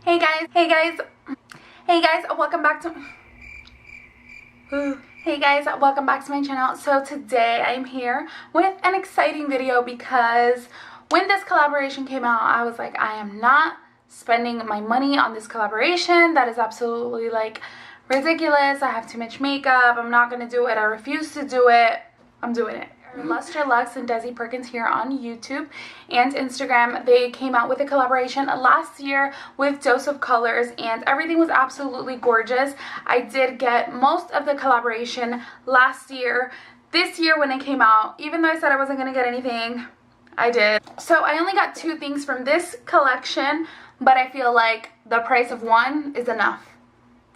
Hey guys, welcome back to welcome back to my channel. So today I'm here with an exciting video because when this collaboration came out, I was like, I am not spending my money on this collaboration. That is absolutely like ridiculous. I have too much makeup. I'm not gonna do it. I refuse to do it. I'm doing it. Luster Lux and Desi Perkins here on YouTube and Instagram. They came out with a collaboration last year with Dose of Colors and everything was absolutely gorgeous. I did get most of the collaboration last year. This year when it came out, even though I said I wasn't going to get anything, I did. So I only got 2 things from this collection, but I feel like the price of one is enough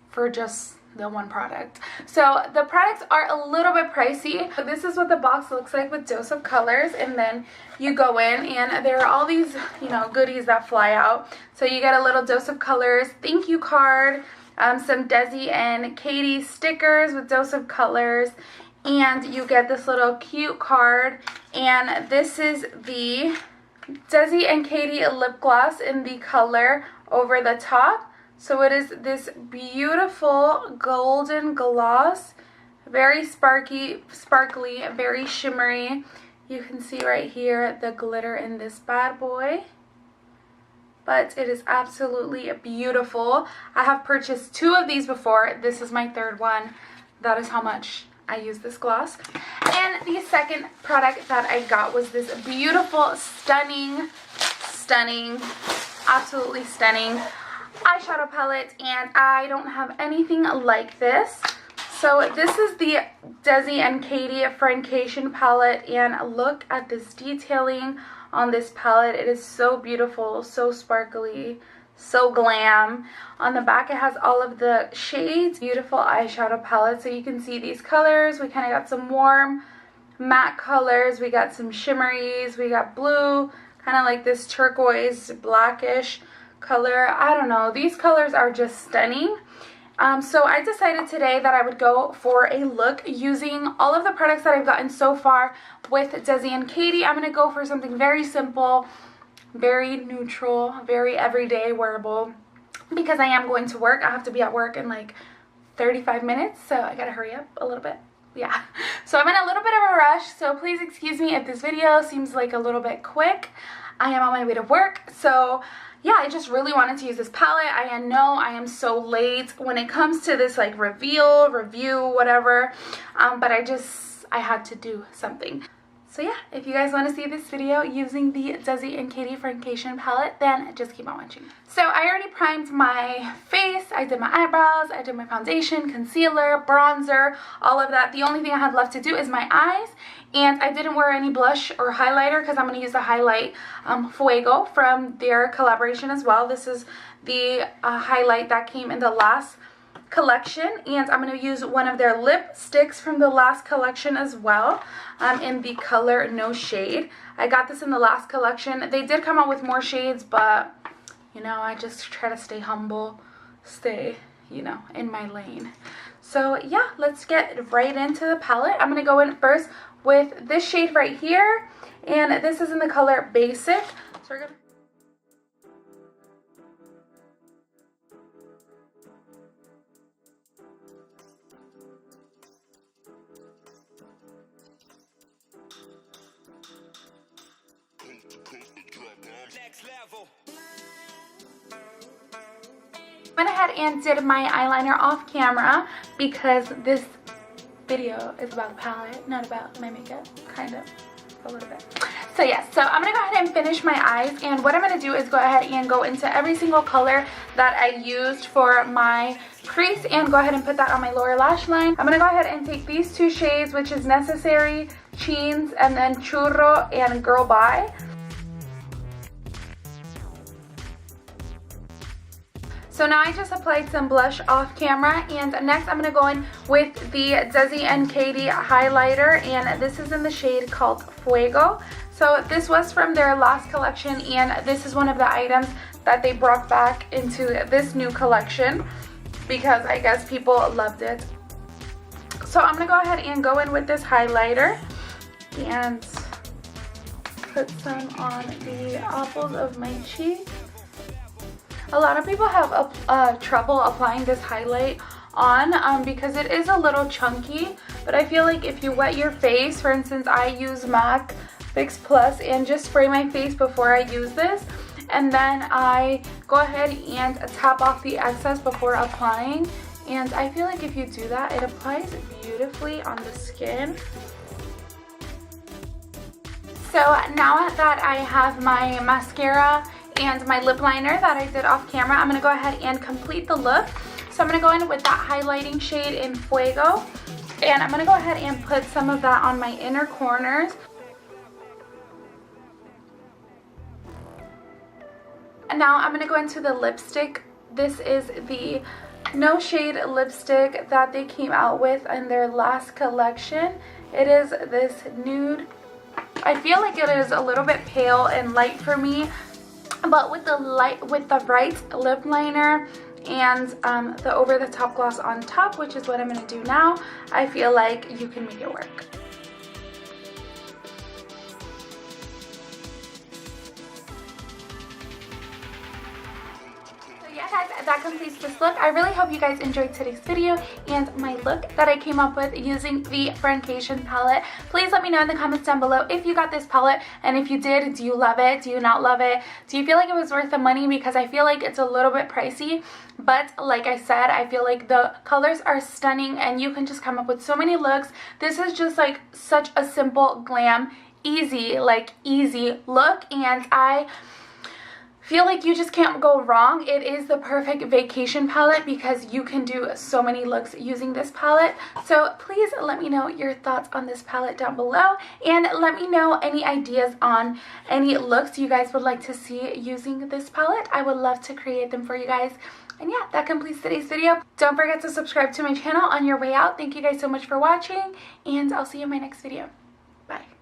for just the one product. So the products are a little bit pricey. This is what the box looks like with Dose of Colors, and then you go in and there are all these, you know, goodies that fly out. So you get a little Dose of Colors thank you card, some Desi and Katy stickers with Dose of Colors, and you get this little cute card, and this is the Desi and Katy lip gloss in the color Over the Top. So it is this beautiful golden gloss, very sparkly, very shimmery. You can see right here the glitter in this bad boy. But it is absolutely beautiful. I have purchased 2 of these before. This is my 3rd one. That is how much I use this gloss. And the second product that I got was this beautiful, stunning, absolutely stunning eyeshadow palette, and I don't have anything like this. So this is the Desi and Katy Friendcation palette, and look at this detailing on this palette. It is so beautiful, so sparkly, so glam. On the back it has all of the shades. Beautiful eyeshadow palette, so you can see these colors. We kind of got some warm matte colors, we got some shimmeries, we got blue, kind of like this turquoise blackish color. I don't know, these colors are just stunning. So I decided today that I would go for a look using all of the products that I've gotten so far with Desi and Katy. I'm going to go for something very simple, very neutral, very everyday wearable, because I am going to work. I have to be at work in like 35 minutes, so I gotta hurry up a little bit. Yeah, so I'm in a little bit of a rush, so please excuse me if this video seems like a little bit quick. I am on my way to work, so yeah, I just really wanted to use this palette. I know I am so late when it comes to this like review, whatever, but I had to do something. So yeah, if you guys want to see this video using the Desi and Katy Friendcation palette, then just keep on watching. So I already primed my face, I did my eyebrows, I did my foundation, concealer, bronzer, all of that. The only thing I had left to do is my eyes, and I didn't wear any blush or highlighter because I'm going to use the highlight Fuego from their collaboration as well. This is the highlight that came in the last collection, and I'm going to use one of their lipsticks from the last collection as well, in the color No Shade. I got this in the last collection. They did come out with more shades, but you know, I just try to stay humble, stay, you know, in my lane. So yeah, let's get right into the palette. I'm going to go in first with this shade right here, and this is in the color Basic. So we're going to went ahead and did my eyeliner off camera because this video is about the palette, not about my makeup, kind of, a little bit. So yeah, so I'm going to go ahead and finish my eyes, and what I'm going to do is go ahead and go into every single color that I used for my crease and go ahead and put that on my lower lash line. I'm going to go ahead and take these 2 shades, which is Necessary, Cheens, and then Churro and Girl Bye. So now I just applied some blush off camera, and next I'm going to go in with the Desi and Katy highlighter, and this is in the shade called Fuego. So this was from their last collection, and this is one of the items that they brought back into this new collection because I guess people loved it. So I'm going to go ahead and go in with this highlighter and put some on the apples of my cheek. A lot of people have trouble applying this highlight on because it is a little chunky, but I feel like if you wet your face, for instance, I use MAC Fix Plus and just spray my face before I use this, and then I go ahead and tap off the excess before applying, and I feel like if you do that, it applies beautifully on the skin. So now that I have my mascara and my lip liner that I did off camera, I'm going to go ahead and complete the look. So I'm going to go in with that highlighting shade in Fuego, and I'm going to go ahead and put some of that on my inner corners. And now I'm going to go into the lipstick. This is the No Shade lipstick that they came out with in their last collection. It is this nude. I feel like it is a little bit pale and light for me, but with the right lip liner and the over-the-top gloss on top, which is what I'm going to do now, I feel like you can make it work. That completes this look. I really hope you guys enjoyed today's video and my look that I came up with using the Friendcation palette. Please let me know in the comments down below if you got this palette, and if you did, do you love it? Do you not love it? Do you feel like it was worth the money? Because I feel like it's a little bit pricey, but like I said, I feel like the colors are stunning and you can just come up with so many looks. This is just like such a simple, glam, easy look, and I feel like you just can't go wrong. It is the perfect vacation palette because you can do so many looks using this palette. So please let me know your thoughts on this palette down below, and let me know any ideas on any looks you guys would like to see using this palette. I would love to create them for you guys. And yeah, that completes today's video. Don't forget to subscribe to my channel on your way out. Thank you guys so much for watching, and I'll see you in my next video. Bye.